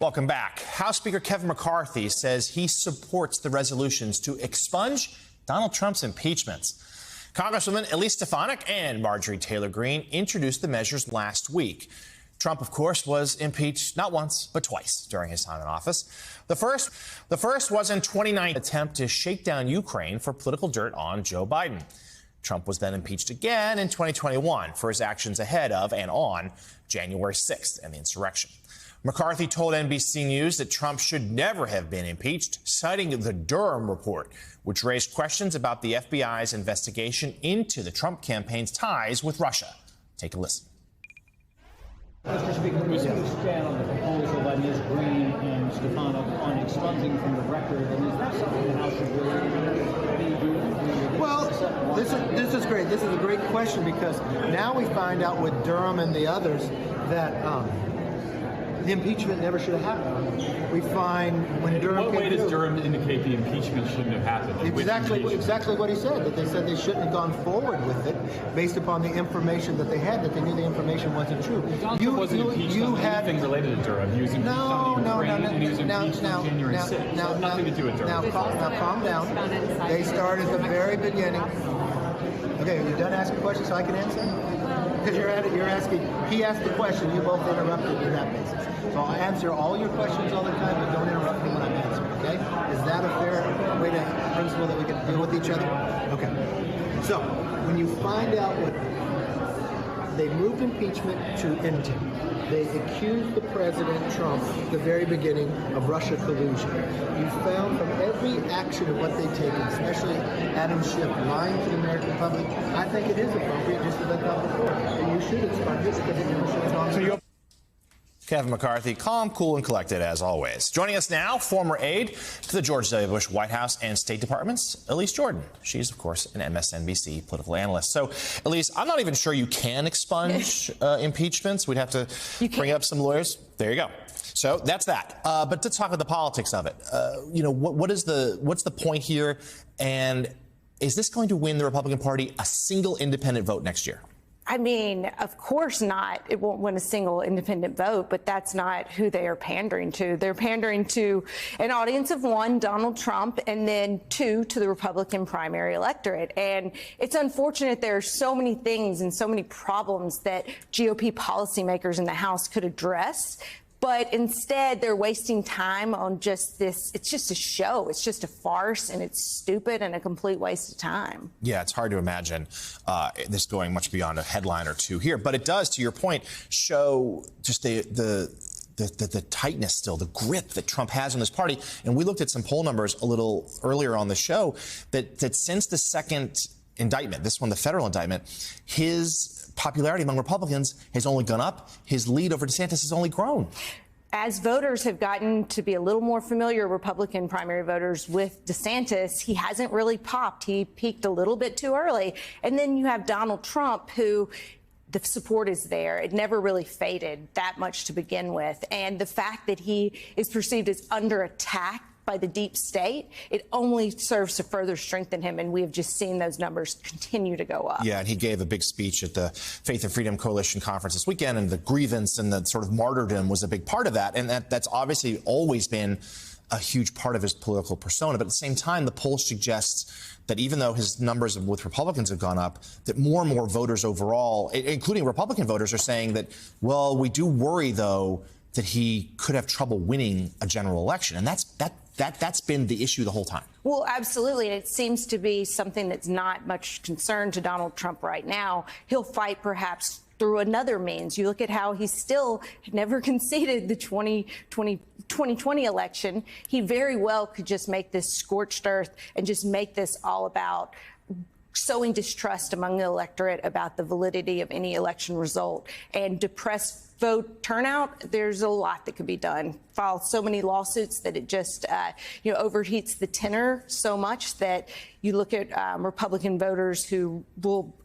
Welcome back. House Speaker Kevin McCarthy says he supports the resolutions to expunge Donald Trump's impeachments. Congresswomen Elise Stefanik and Marjorie Taylor Greene introduced the measures last week. Trump, of course, was impeached not once, but twice during his time in office. The first was in 2019 attempt to shake down Ukraine for political dirt on Joe Biden. Trump was then impeached again in 2021 for his actions ahead of and on January 6th and the insurrection. McCarthy told NBC News that Trump should never have been impeached, citing the Durham report, which raised questions about the FBI's investigation into the Trump campaign's ties with Russia. Take a listen. Mr. Speaker, we stand on the proposal by Ms. Greene and Stefanik on expunging from the record, and is that something the House should really be doing? Well, this is great. This is a great question because now we find out with Durham and the others that the impeachment never should have happened. We find when Durham came. What way does Durham indicate the impeachment shouldn't have happened? Exactly what he said. That they said they shouldn't have gone forward with it based upon the information that they had. That they knew the information wasn't true. Donald wasn't impeached on anything related to Durham. He was impeached on Ukraine, and he was impeached on January 6th. So nothing to do with Durham. Now calm down. They started at the very beginning. Okay, are you done asking questions so I can answer? Because you're asking, he asked the question, you both interrupted in that basis. So I answer all your questions all the time, but don't interrupt me when I'm answering, okay? Is that a fair way to principle that we can deal with each other? Okay. So, when you find out what they moved impeachment to intent, they accused the President Trump at the very beginning of Russia collusion. You found from every action of what they've taken, especially Adam Schiff lying to the American public, I think it is appropriate just to let that before. And you should expunge it because it never should have gone. So Kevin McCarthy, calm, cool, and collected as always. Joining us now, former aide to the George W. Bush White House and State Departments, Elise Jordan. She's, of course, an MSNBC political analyst. So, Elise, I'm not even sure you can expunge impeachments. We'd have to bring up some lawyers. There you go. So that's that. But to talk about the politics of it, what's the point here? And is this going to win the Republican Party a single independent vote next year? I mean, of course not. It won't win a single independent vote, but that's not who they are pandering to. They're pandering to an audience of one, Donald Trump, and then two, to the Republican primary electorate. And it's unfortunate there are so many things and so many problems that GOP policymakers in the House could address. But instead, they're wasting time on just this. It's just a show. It's just a farce, and it's stupid and a complete waste of time. Yeah, it's hard to imagine this going much beyond a headline or two here. But it does, to your point, show just the tightness still, the grip that Trump has on this party. And we looked at some poll numbers a little earlier on the show that since the second indictment, this one, the federal indictment, his popularity among Republicans has only gone up. His lead over DeSantis has only grown. As voters have gotten to be a little more familiar, Republican primary voters, with DeSantis, he hasn't really popped. He peaked a little bit too early. And then you have Donald Trump, who the support is there. It never really faded that much to begin with. And the fact that he is perceived as under attack by the deep state, it only serves to further strengthen him, and we have just seen those numbers continue to go up. Yeah, and he gave a big speech at the Faith and Freedom Coalition conference this weekend, and the grievance and the sort of martyrdom was a big part of that, and that's obviously always been a huge part of his political persona. But at the same time, the poll suggests that even though his numbers with Republicans have gone up, that more and more voters overall, including Republican voters, are saying that, well, we do worry, though, that he could have trouble winning a general election. And that's been the issue the whole time. Well, absolutely. And it seems to be something that's not much concern to Donald Trump right now. He'll fight perhaps through another means. You look at how he still never conceded the 2020 election. He very well could just make this scorched earth and just make this all about sowing distrust among the electorate about the validity of any election result and depress vote turnout. There's a lot that could be done. File so many lawsuits that it just overheats the tenor so much that you look at Republican voters who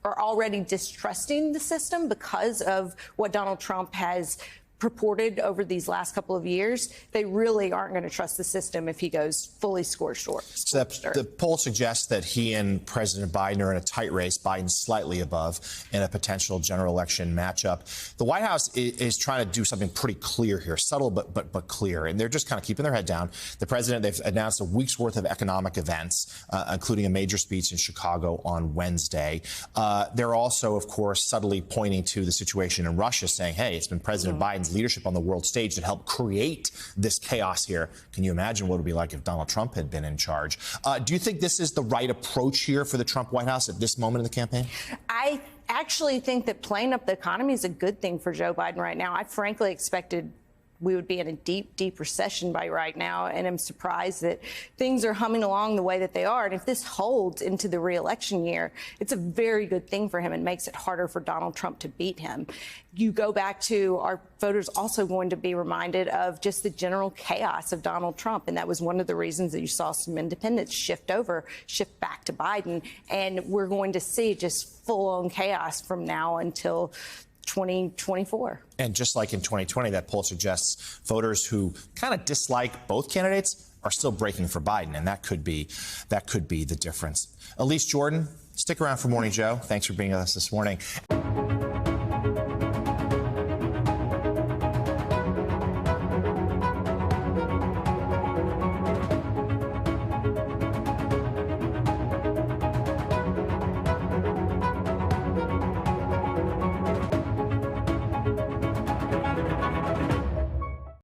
are already distrusting the system because of what Donald Trump has purported over these last couple of years, they really aren't going to trust the system if he goes fully scorched earth. So the poll suggests that he and President Biden are in a tight race. Biden's slightly above in a potential general election matchup. The White House is trying to do something pretty clear here, subtle but clear, and they're just kind of keeping their head down. The president, they've announced a week's worth of economic events, including a major speech in Chicago on Wednesday. They're also, of course, subtly pointing to the situation in Russia, saying, hey, it's been President Biden's leadership on the world stage that helped create this chaos here. Can you imagine what it would be like if Donald Trump had been in charge? Do you think this is the right approach here for the Trump White House at this moment in the campaign? I actually think that playing up the economy is a good thing for Joe Biden right now. I frankly expected we would be in a deep recession by right now, and I'm surprised that things are humming along the way that they are. And if this holds into the re-election year, it's a very good thing for him and makes it harder for Donald Trump to beat him. You go back to our voters also going to be reminded of just the general chaos of Donald Trump, and that was one of the reasons that you saw some independents shift back to Biden, and we're going to see just full-on chaos from now until 2024. And just like in 2020, that poll suggests voters who kind of dislike both candidates are still breaking for Biden, and that could be the difference. Elise Jordan, stick around for Morning Joe. Thanks for being with us this morning.